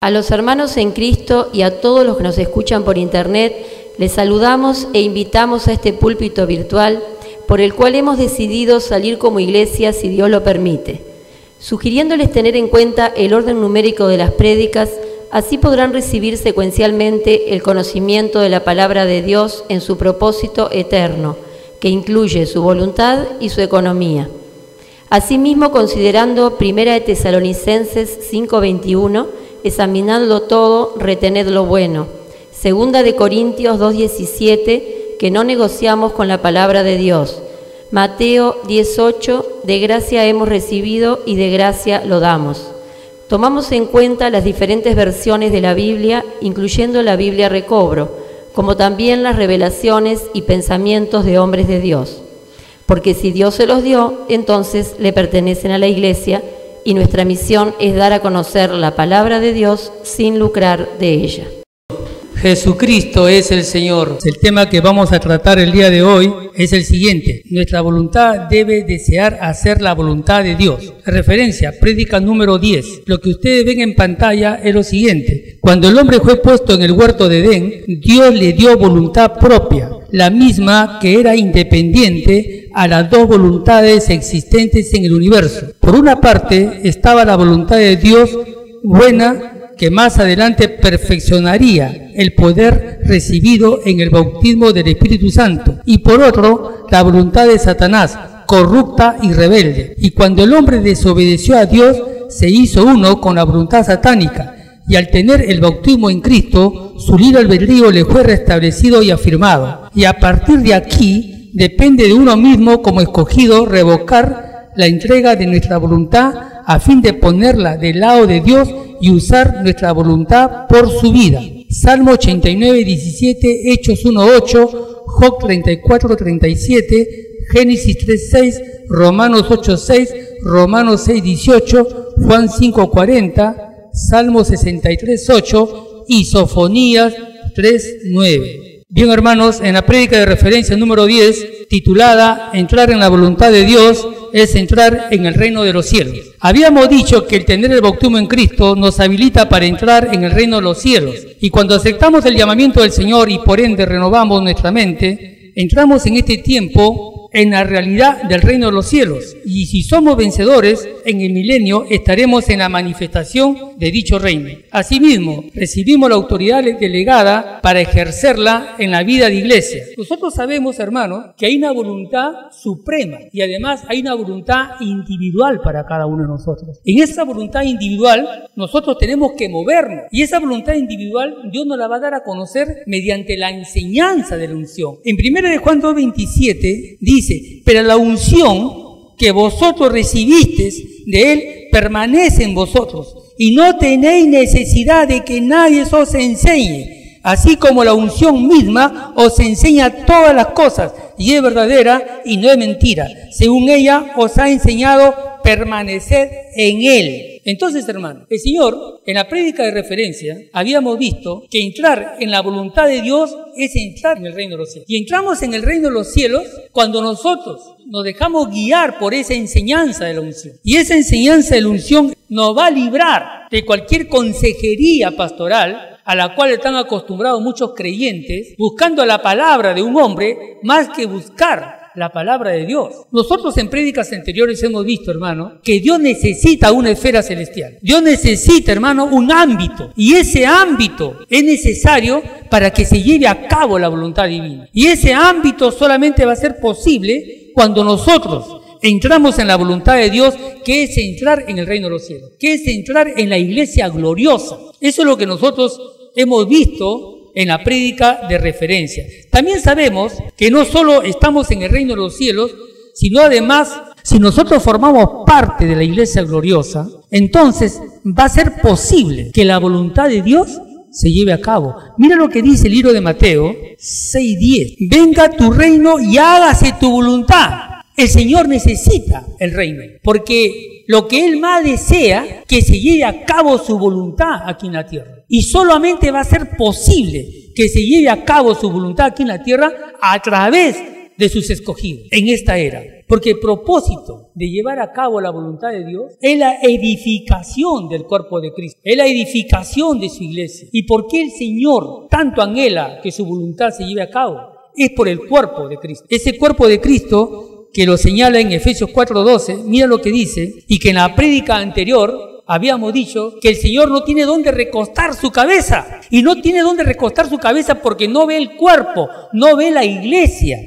A los hermanos en Cristo y a todos los que nos escuchan por internet, les saludamos e invitamos a este púlpito virtual por el cual hemos decidido salir como iglesia si Dios lo permite, sugiriéndoles tener en cuenta el orden numérico de las prédicas, así podrán recibir secuencialmente el conocimiento de la palabra de Dios en su propósito eterno, que incluye su voluntad y su economía. Asimismo, considerando 1 Tesalonicenses 5:21, examinadlo todo, retened lo bueno. 2 Corintios 2:17, que no negociamos con la palabra de Dios. Mateo 10:8, de gracia hemos recibido y de gracia lo damos. Tomamos en cuenta las diferentes versiones de la Biblia, incluyendo la Biblia Recobro, como también las revelaciones y pensamientos de hombres de Dios. Porque si Dios se los dio, entonces le pertenecen a la Iglesia, y nuestra misión es dar a conocer la palabra de Dios sin lucrar de ella. Jesucristo es el Señor. El tema que vamos a tratar el día de hoy es el siguiente: nuestra voluntad debe desear hacer la voluntad de Dios. Referencia, prédica número 10. Lo que ustedes ven en pantalla es lo siguiente: cuando el hombre fue puesto en el huerto de Edén, Dios le dio voluntad propia, la misma que era independiente a las dos voluntades existentes en el universo. Por una parte estaba la voluntad de Dios buena, que más adelante perfeccionaría el poder recibido en el bautismo del Espíritu Santo, y por otro, la voluntad de Satanás, corrupta y rebelde. Y cuando el hombre desobedeció a Dios, se hizo uno con la voluntad satánica, y al tener el bautismo en Cristo, su libre albedrío le fue restablecido y afirmado. Y a partir de aquí, depende de uno mismo como escogido revocar la entrega de nuestra voluntad a fin de ponerla del lado de Dios y usar nuestra voluntad por su vida. Salmo 89:17, Hechos 1:8, Job 34:37, Génesis 3:6, Romanos 8:6, Romanos 6:18, Juan 5:40, Salmo 63:8 y Sofonías 3:9. Bien, hermanos, en la prédica de referencia número 10, titulada Entrar en la voluntad de Dios es entrar en el reino de los cielos. Habíamos dicho que el tener el bautismo en Cristo nos habilita para entrar en el reino de los cielos. Y cuando aceptamos el llamamiento del Señor y por ende renovamos nuestra mente, entramos en este tiempo en la realidad del reino de los cielos. Y si somos vencedores, en el milenio estaremos en la manifestación de dicho reino. Asimismo, recibimos la autoridad delegada para ejercerla en la vida de iglesia. Nosotros sabemos, hermanos, que hay una voluntad suprema y además hay una voluntad individual para cada uno de nosotros. En esa voluntad individual, nosotros tenemos que movernos. Y esa voluntad individual, Dios nos la va a dar a conocer mediante la enseñanza de la unción. En 1 Juan 2:27 dice: pero la unción que vosotros recibisteis de Él permanece en vosotros, y no tenéis necesidad de que nadie os enseñe, así como la unción misma os enseña todas las cosas, y es verdadera y no es mentira. Según ella os ha enseñado, permanecer en Él. Entonces, hermano, el Señor, en la prédica de referencia, habíamos visto que entrar en la voluntad de Dios es entrar en el reino de los cielos. Y entramos en el reino de los cielos cuando nosotros nos dejamos guiar por esa enseñanza de la unción. Y esa enseñanza de la unción nos va a librar de cualquier consejería pastoral a la cual están acostumbrados muchos creyentes, buscando la palabra de un hombre más que buscar la palabra de Dios. Nosotros en prédicas anteriores hemos visto, hermano, que Dios necesita una esfera celestial. Dios necesita, hermano, un ámbito. Y ese ámbito es necesario para que se lleve a cabo la voluntad divina. Y ese ámbito solamente va a ser posible cuando nosotros entramos en la voluntad de Dios, que es entrar en el reino de los cielos, que es entrar en la iglesia gloriosa. Eso es lo que nosotros hemos visto en la prédica de referencia. También sabemos que no solo estamos en el reino de los cielos, sino además, si nosotros formamos parte de la iglesia gloriosa, entonces va a ser posible que la voluntad de Dios se lleve a cabo. Mira lo que dice el libro de Mateo 6:10. Venga tu reino y hágase tu voluntad. El Señor necesita el reino, porque lo que Él más desea, que se lleve a cabo su voluntad aquí en la tierra. Y solamente va a ser posible que se lleve a cabo su voluntad aquí en la tierra a través de sus escogidos en esta era. Porque el propósito de llevar a cabo la voluntad de Dios es la edificación del cuerpo de Cristo, es la edificación de su iglesia. ¿Y por qué el Señor tanto anhela que su voluntad se lleve a cabo? Es por el cuerpo de Cristo. Ese cuerpo de Cristo que lo señala en Efesios 4:12, mira lo que dice, y que en la prédica anterior habíamos dicho que el Señor no tiene dónde recostar su cabeza. Y no tiene dónde recostar su cabeza porque no ve el cuerpo, no ve la iglesia.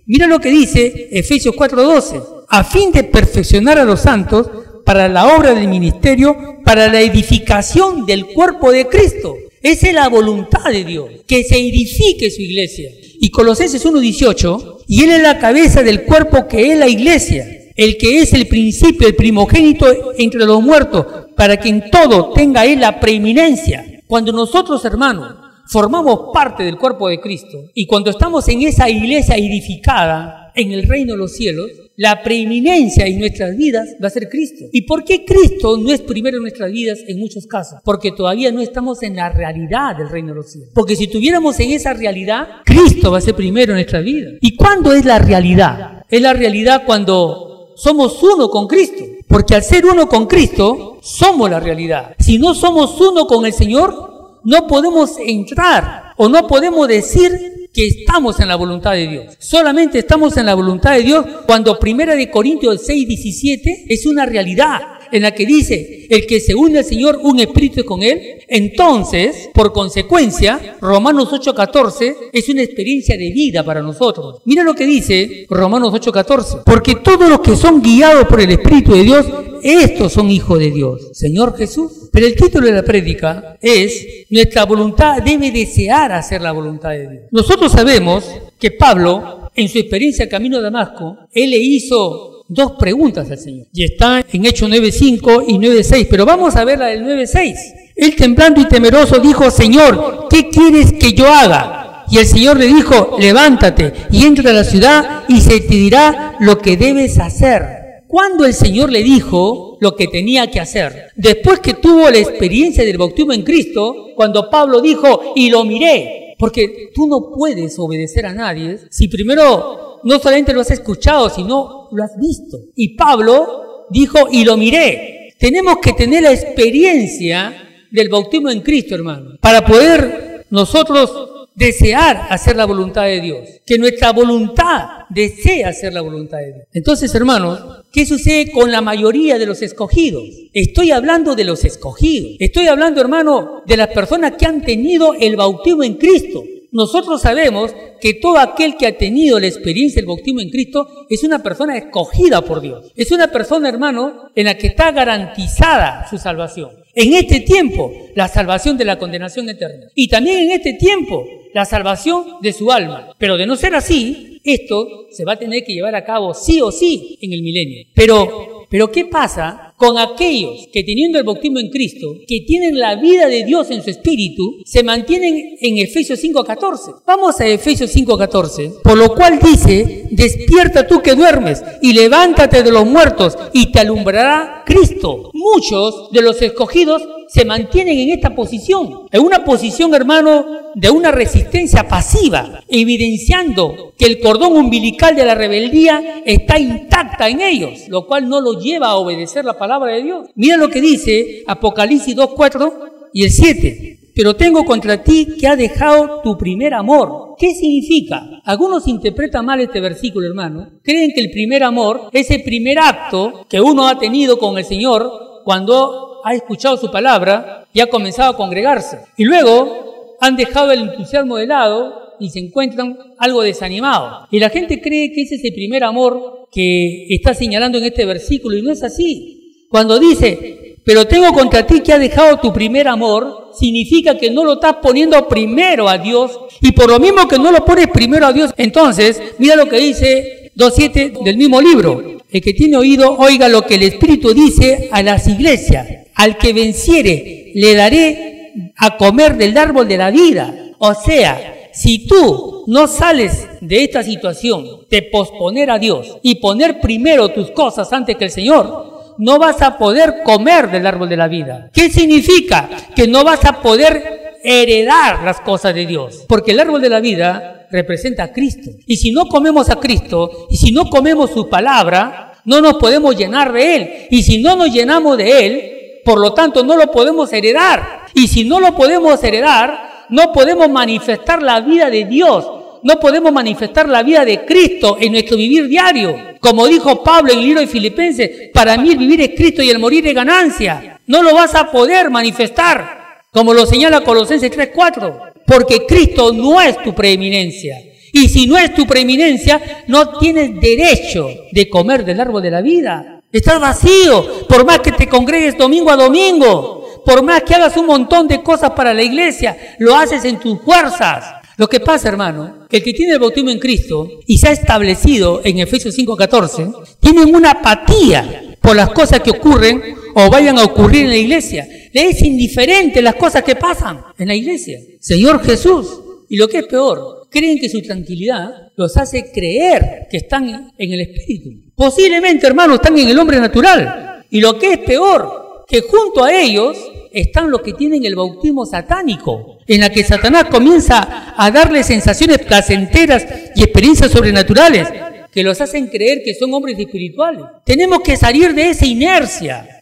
Mira lo que dice Efesios 4:12. A fin de perfeccionar a los santos para la obra del ministerio, para la edificación del cuerpo de Cristo. Esa es la voluntad de Dios, que se edifique su iglesia. Y Colosenses 1:18, y Él es la cabeza del cuerpo que es la iglesia, el que es el principio, el primogénito entre los muertos, para que en todo tenga Él la preeminencia. Cuando nosotros, hermanos, formamos parte del cuerpo de Cristo, y cuando estamos en esa iglesia edificada en el reino de los cielos, la preeminencia en nuestras vidas va a ser Cristo. ¿Y por qué Cristo no es primero en nuestras vidas en muchos casos? Porque todavía no estamos en la realidad del reino de los cielos. Porque si tuviéramos en esa realidad, Cristo va a ser primero en nuestras vidas. ¿Y cuándo es la realidad? Es la realidad cuando somos uno con Cristo. Porque al ser uno con Cristo, somos la realidad. Si no somos uno con el Señor, no podemos entrar o no podemos decir que estamos en la voluntad de Dios. Solamente estamos en la voluntad de Dios cuando 1 Corintios 6:17 es una realidad en la que dice, el que se une al Señor, un espíritu es con Él. Entonces, por consecuencia, Romanos 8:14 es una experiencia de vida para nosotros. Mira lo que dice Romanos 8:14. Porque todos los que son guiados por el Espíritu de Dios, estos son hijos de Dios. Señor Jesús. Pero el título de la prédica es, nuestra voluntad debe desear hacer la voluntad de Dios. Nosotros sabemos que Pablo, en su experiencia camino a Damasco, él le hizo dos preguntas al Señor. Y está en Hechos 9:5 y 9:6, pero vamos a ver la del 9:6. Él temblando y temeroso dijo, Señor, ¿qué quieres que yo haga? Y el Señor le dijo, levántate y entra a la ciudad y se te dirá lo que debes hacer. ¿Cuándo el Señor le dijo lo que tenía que hacer? Después que tuvo la experiencia del bautismo en Cristo, cuando Pablo dijo, y lo miré. Porque tú no puedes obedecer a nadie si primero no solamente lo has escuchado, sino lo has visto. Y Pablo dijo, y lo miré. Tenemos que tener la experiencia del bautismo en Cristo, hermano, para poder nosotros desear hacer la voluntad de Dios. Que nuestra voluntad desee hacer la voluntad de Dios. Entonces, hermanos, ¿qué sucede con la mayoría de los escogidos? Estoy hablando de los escogidos. Estoy hablando, hermano, de las personas que han tenido el bautismo en Cristo. Nosotros sabemos que todo aquel que ha tenido la experiencia del bautismo en Cristo es una persona escogida por Dios. Es una persona, hermano, en la que está garantizada su salvación. En este tiempo, la salvación de la condenación eterna. Y también en este tiempo, la salvación de su alma. Pero de no ser así, esto se va a tener que llevar a cabo sí o sí en el milenio. Pero ¿qué pasa con aquellos que teniendo el bautismo en Cristo, que tienen la vida de Dios en su espíritu, se mantienen en Efesios 5:14? Vamos a Efesios 5:14. Por lo cual dice, despierta tú que duermes y levántate de los muertos y te alumbrará Cristo. Muchos de los escogidos se mantienen en esta posición, en una posición, hermano, de una resistencia pasiva, evidenciando que el cordón umbilical de la rebeldía está intacta en ellos, lo cual no los lleva a obedecer la palabra de Dios. Mira lo que dice Apocalipsis 2:4 y el 7. Pero tengo contra ti que has dejado tu primer amor. ¿Qué significa? Algunos interpretan mal este versículo, hermano. Creen que el primer amor es el primer acto que uno ha tenido con el Señor cuando ha escuchado su palabra y ha comenzado a congregarse. Y luego han dejado el entusiasmo de lado y se encuentran algo desanimados. Y la gente cree que ese es el primer amor que está señalando en este versículo, y no es así. Cuando dice, pero tengo contra ti que has dejado tu primer amor, significa que no lo estás poniendo primero a Dios, y por lo mismo que no lo pones primero a Dios, entonces, mira lo que dice 2:7 del mismo libro. El que tiene oído, oiga lo que el Espíritu dice a las iglesias. Al que venciere, le daré a comer del árbol de la vida. O sea, si tú no sales de esta situación de posponer a Dios y poner primero tus cosas antes que el Señor, no vas a poder comer del árbol de la vida. ¿Qué significa? Que no vas a poder heredar las cosas de Dios. Porque el árbol de la vida representa a Cristo. Y si no comemos a Cristo, y si no comemos su palabra, no nos podemos llenar de Él. Y si no nos llenamos de Él, por lo tanto no lo podemos heredar. Y si no lo podemos heredar, no podemos manifestar la vida de Dios. No podemos manifestar la vida de Cristo en nuestro vivir diario. Como dijo Pablo en el libro de Filipenses, para mí el vivir es Cristo y el morir es ganancia. No lo vas a poder manifestar, como lo señala Colosenses 3:4, porque Cristo no es tu preeminencia. Y si no es tu preeminencia, no tienes derecho de comer del árbol de la vida. Estás vacío, por más que te congregues domingo a domingo, por más que hagas un montón de cosas para la iglesia, lo haces en tus fuerzas. Lo que pasa, hermano, que el que tiene el bautismo en Cristo y se ha establecido en Efesios 5:14, tienen una apatía por las cosas que ocurren o vayan a ocurrir en la iglesia. Le es indiferente las cosas que pasan en la iglesia. Señor Jesús, y lo que es peor, creen que su tranquilidad los hace creer que están en el Espíritu. Posiblemente, hermano, están en el hombre natural. Y lo que es peor, que junto a ellos están los que tienen el bautismo satánico, en la que Satanás comienza a darles sensaciones placenteras y experiencias sobrenaturales que los hacen creer que son hombres espirituales. Tenemos que salir de esa inercia,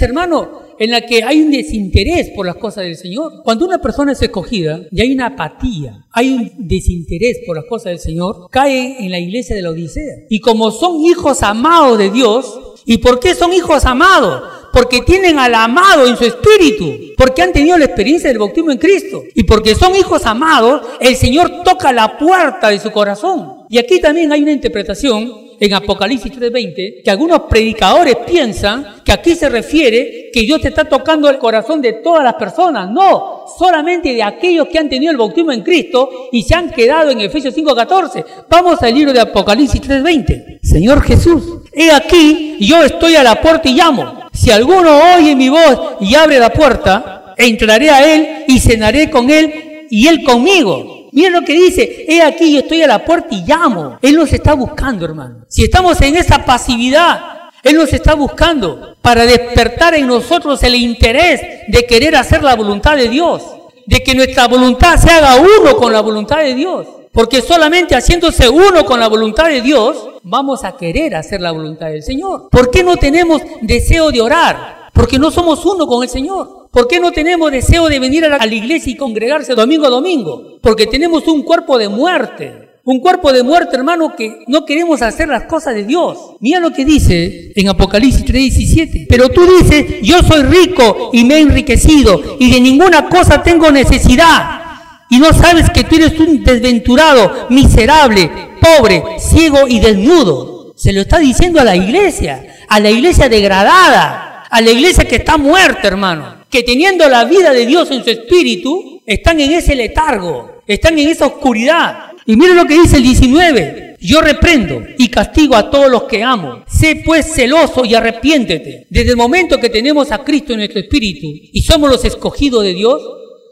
hermano, en la que hay un desinterés por las cosas del Señor. Cuando una persona es escogida y hay una apatía, hay un desinterés por las cosas del Señor, cae en la iglesia de la Odisea. Y como son hijos amados de Dios, ¿y por qué son hijos amados? Porque tienen al amado en su espíritu, porque han tenido la experiencia del bautismo en Cristo. Y porque son hijos amados, el Señor toca la puerta de su corazón. Y aquí también hay una interpretación en Apocalipsis 3:20, que algunos predicadores piensan que aquí se refiere que Dios te está tocando el corazón de todas las personas. No, solamente de aquellos que han tenido el bautismo en Cristo y se han quedado en Efesios 5:14. Vamos al libro de Apocalipsis 3:20. Señor Jesús, he aquí, yo estoy a la puerta y llamo. Si alguno oye mi voz y abre la puerta, entraré a él y cenaré con él y él conmigo. Miren lo que dice, he aquí yo estoy a la puerta y llamo. Él nos está buscando, hermano. Si estamos en esa pasividad, Él nos está buscando para despertar en nosotros el interés de querer hacer la voluntad de Dios, de que nuestra voluntad se haga uno con la voluntad de Dios. Porque solamente haciéndose uno con la voluntad de Dios, vamos a querer hacer la voluntad del Señor. ¿Por qué no tenemos deseo de orar? Porque no somos uno con el Señor. ¿Por qué no tenemos deseo de venir a la iglesia y congregarse domingo a domingo? Porque tenemos un cuerpo de muerte. Un cuerpo de muerte, hermano, que no queremos hacer las cosas de Dios. Mira lo que dice en Apocalipsis 3:17. Pero tú dices, yo soy rico y me he enriquecido y de ninguna cosa tengo necesidad. Y no sabes que tú eres un desventurado, miserable, pobre, ciego y desnudo. Se lo está diciendo a la iglesia degradada, a la iglesia que está muerta, hermano. Que teniendo la vida de Dios en su espíritu, están en ese letargo, están en esa oscuridad. Y miren lo que dice el 19. Yo reprendo y castigo a todos los que amo. Sé pues celoso y arrepiéntete. Desde el momento que tenemos a Cristo en nuestro espíritu y somos los escogidos de Dios,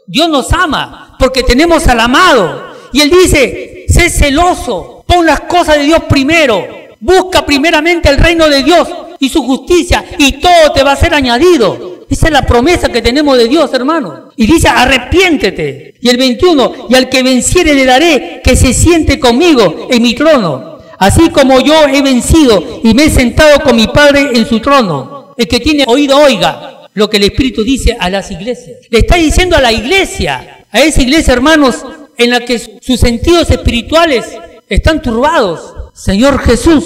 Dios nos ama porque tenemos al amado. Y Él dice, sé celoso, pon las cosas de Dios primero. Busca primeramente el reino de Dios y su justicia y todo te va a ser añadido. Esa es la promesa que tenemos de Dios, hermano. Y dice, arrepiéntete. Y el 21, y al que venciere le daré que se siente conmigo en mi trono, así como yo he vencido y me he sentado con mi Padre en su trono. El que tiene oído, oiga lo que el Espíritu dice a las iglesias. Le está diciendo a la iglesia, a esa iglesia, hermanos, en la que sus sentidos espirituales están turbados. Señor Jesús.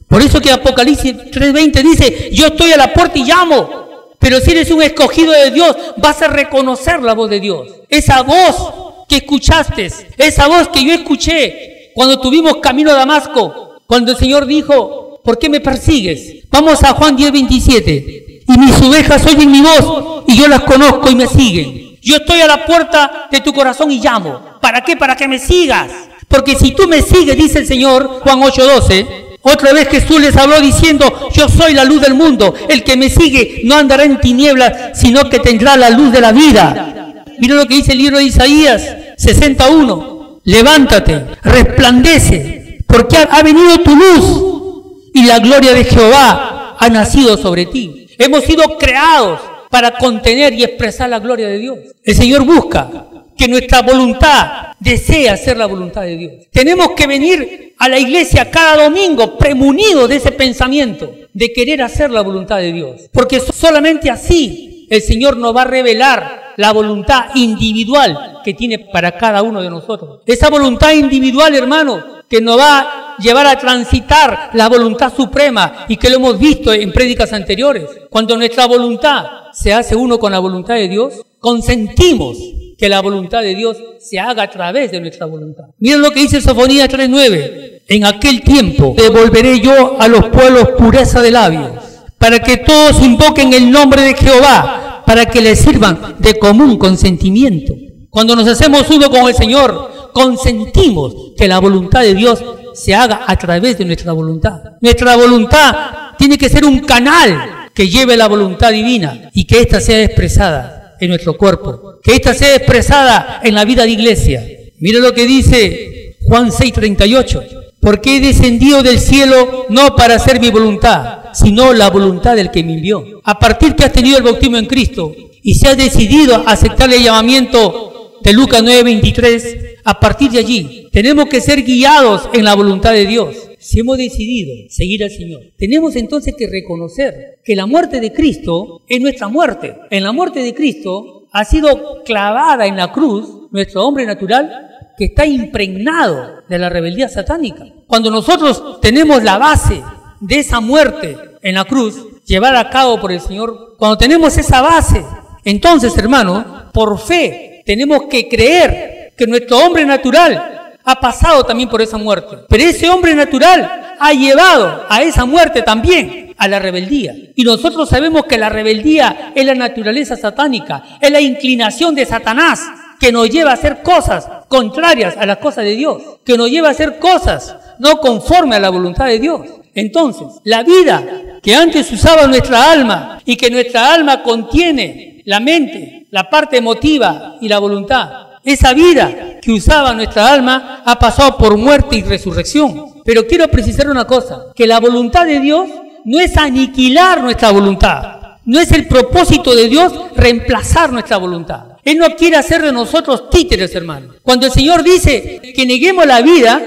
Por eso que Apocalipsis 3:20 dice, yo estoy a la puerta y llamo. Pero si eres un escogido de Dios, vas a reconocer la voz de Dios. Esa voz que escuchaste, esa voz que yo escuché cuando tuvimos camino a Damasco, cuando el Señor dijo, ¿por qué me persigues? Vamos a Juan 10:27. Y mis ovejas oyen mi voz y yo las conozco y me siguen. Yo estoy a la puerta de tu corazón y llamo. ¿Para qué? Para que me sigas. Porque si tú me sigues, dice el Señor, Juan 8:12, otra vez Jesús les habló diciendo, yo soy la luz del mundo, el que me sigue no andará en tinieblas, sino que tendrá la luz de la vida. Mira lo que dice el libro de Isaías 61, levántate, resplandece, porque ha venido tu luz y la gloria de Jehová ha nacido sobre ti. Hemos sido creados para contener y expresar la gloria de Dios. El Señor busca que nuestra voluntad desee hacer la voluntad de Dios. Tenemos que venir a la iglesia cada domingo premunidos de ese pensamiento de querer hacer la voluntad de Dios. Porque solamente así el Señor nos va a revelar la voluntad individual que tiene para cada uno de nosotros. Esa voluntad individual, hermano, que nos va a llevar a transitar la voluntad suprema y que lo hemos visto en prédicas anteriores. Cuando nuestra voluntad se hace uno con la voluntad de Dios, consentimos que la voluntad de Dios se haga a través de nuestra voluntad. Miren lo que dice Sofonías 3:9. En aquel tiempo devolveré yo a los pueblos pureza de labios, para que todos invoquen el nombre de Jehová, para que le sirvan de común consentimiento. Cuando nos hacemos uno con el Señor, consentimos que la voluntad de Dios se haga a través de nuestra voluntad. Nuestra voluntad tiene que ser un canal que lleve la voluntad divina y que ésta sea expresada en nuestro cuerpo, que ésta sea expresada en la vida de iglesia. Mira lo que dice Juan 6:38. Porque he descendido del cielo no para hacer mi voluntad, sino la voluntad del que me envió. A partir que has tenido el bautismo en Cristo y se has decidido a aceptar el llamamiento de Lucas 9:23, a partir de allí tenemos que ser guiados en la voluntad de Dios. Si hemos decidido seguir al Señor, tenemos entonces que reconocer que la muerte de Cristo es nuestra muerte. En la muerte de Cristo ha sido clavada en la cruz nuestro hombre natural, que está impregnado de la rebeldía satánica. Cuando nosotros tenemos la base de esa muerte en la cruz, llevada a cabo por el Señor, cuando tenemos esa base, entonces, hermano, por fe, tenemos que creer que nuestro hombre natural ha pasado también por esa muerte. Pero ese hombre natural ha llevado a esa muerte también a la rebeldía. Y nosotros sabemos que la rebeldía es la naturaleza satánica, es la inclinación de Satanás, que nos lleva a hacer cosas contrarias a las cosas de Dios, que nos lleva a hacer cosas no conforme a la voluntad de Dios. Entonces, la vida que antes usaba nuestra alma y que nuestra alma contiene la mente, la parte emotiva y la voluntad, esa vida que usaba nuestra alma ha pasado por muerte y resurrección. Pero quiero precisar una cosa, que la voluntad de Dios no es aniquilar nuestra voluntad. No es el propósito de Dios reemplazar nuestra voluntad. Él no quiere hacer de nosotros títeres, hermano. Cuando el Señor dice que neguemos la vida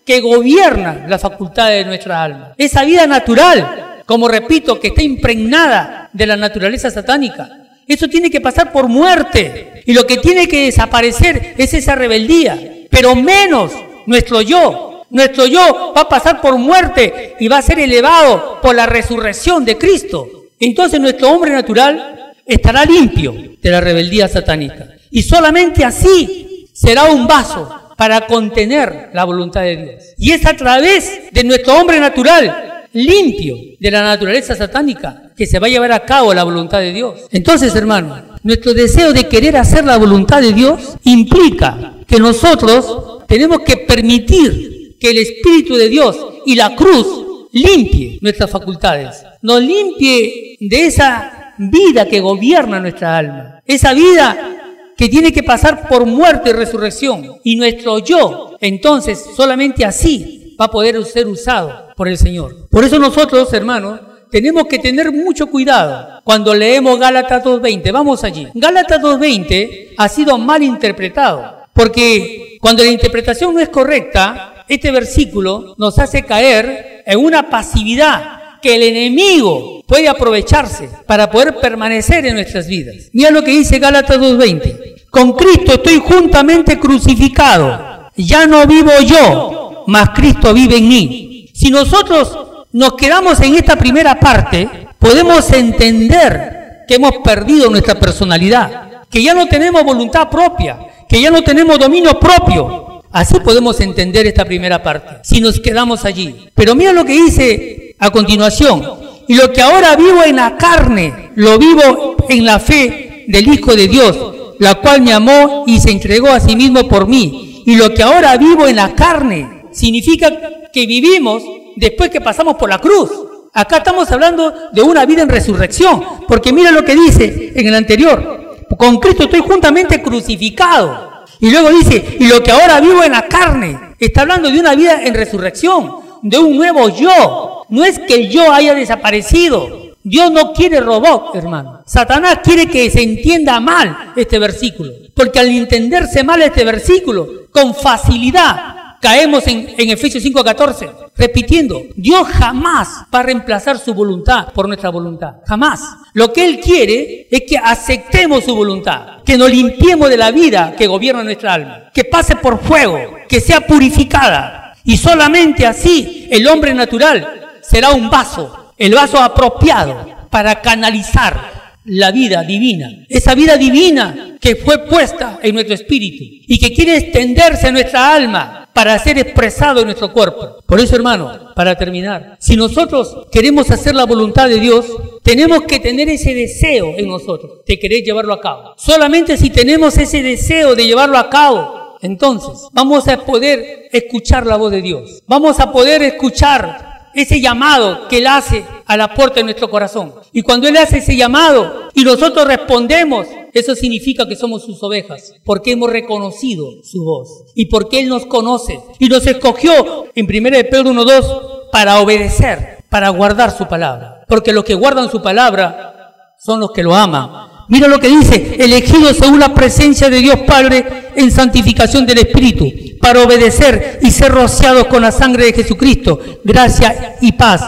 que gobierna la facultad de nuestra alma, esa vida natural, como repito, que está impregnada de la naturaleza satánica, eso tiene que pasar por muerte. Y lo que tiene que desaparecer es esa rebeldía. Pero menos nuestro yo. Nuestro yo va a pasar por muerte y va a ser elevado por la resurrección de Cristo. Entonces nuestro hombre natural estará limpio de la rebeldía satánica. Y solamente así será un vaso para contener la voluntad de Dios. Y es a través de nuestro hombre natural limpio de la naturaleza satánica que se va a llevar a cabo la voluntad de Dios. Entonces, hermano, nuestro deseo de querer hacer la voluntad de Dios implica que nosotros tenemos que permitir que el Espíritu de Dios y la cruz limpie nuestras facultades, nos limpie de esa vida que gobierna nuestra alma, esa vida que tiene que pasar por muerte y resurrección. Y nuestro yo, entonces, solamente así va a poder ser usado por el Señor. Por eso nosotros, hermanos, tenemos que tener mucho cuidado cuando leemos Gálatas 2:20. Vamos allí. Gálatas 2:20 ha sido mal interpretado, porque cuando la interpretación no es correcta, este versículo nos hace caer en una pasividad que el enemigo puede aprovecharse para poder permanecer en nuestras vidas. Mira lo que dice Gálatas 2:20. Con Cristo estoy juntamente crucificado. Ya no vivo yo, mas Cristo vive en mí. Si nosotros nos quedamos en esta primera parte, podemos entender que hemos perdido nuestra personalidad, que ya no tenemos voluntad propia, que ya no tenemos dominio propio. Así podemos entender esta primera parte, si nos quedamos allí. Pero mira lo que dice a continuación. Y lo que ahora vivo en la carne, lo vivo en la fe del Hijo de Dios, la cual me amó y se entregó a sí mismo por mí. Y lo que ahora vivo en la carne, significa que vivimos después que pasamos por la cruz. Acá estamos hablando de una vida en resurrección, porque mira lo que dice en el anterior. Con Cristo estoy juntamente crucificado. Y luego dice, y lo que ahora vivo en la carne, está hablando de una vida en resurrección, de un nuevo yo. No es que el yo haya desaparecido, Dios no quiere robot, hermano. Satanás quiere que se entienda mal este versículo. Porque al entenderse mal este versículo, con facilidad caemos en Efesios 5:14, repitiendo, Dios jamás va a reemplazar su voluntad por nuestra voluntad, jamás. Lo que Él quiere es que aceptemos su voluntad, que nos limpiemos de la vida que gobierna nuestra alma, que pase por fuego, que sea purificada. Y solamente así el hombre natural será un vaso, el vaso apropiado para canalizar la vida divina, esa vida divina que fue puesta en nuestro espíritu y que quiere extenderse a nuestra alma para ser expresado en nuestro cuerpo. Por eso, hermano, para terminar, si nosotros queremos hacer la voluntad de Dios, tenemos que tener ese deseo en nosotros de querer llevarlo a cabo. Solamente si tenemos ese deseo de llevarlo a cabo, entonces vamos a poder escuchar la voz de Dios. Vamos a poder escuchar ese llamado que Él hace a la puerta de nuestro corazón. Y cuando Él hace ese llamado y nosotros respondemos, eso significa que somos sus ovejas, porque hemos reconocido su voz y porque Él nos conoce y nos escogió en 1 Pedro 1:2 para obedecer, para guardar su palabra. Porque los que guardan su palabra son los que lo aman. Mira lo que dice, elegidos según la presencia de Dios Padre en santificación del Espíritu, para obedecer y ser rociados con la sangre de Jesucristo, gracia y paz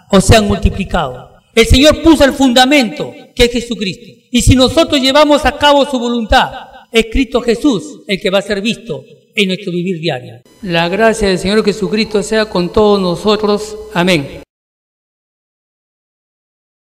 os sean multiplicado. El Señor puso el fundamento, que es Jesucristo. Y si nosotros llevamos a cabo su voluntad, es Cristo Jesús el que va a ser visto en nuestro vivir diario. La gracia del Señor Jesucristo sea con todos nosotros. Amén.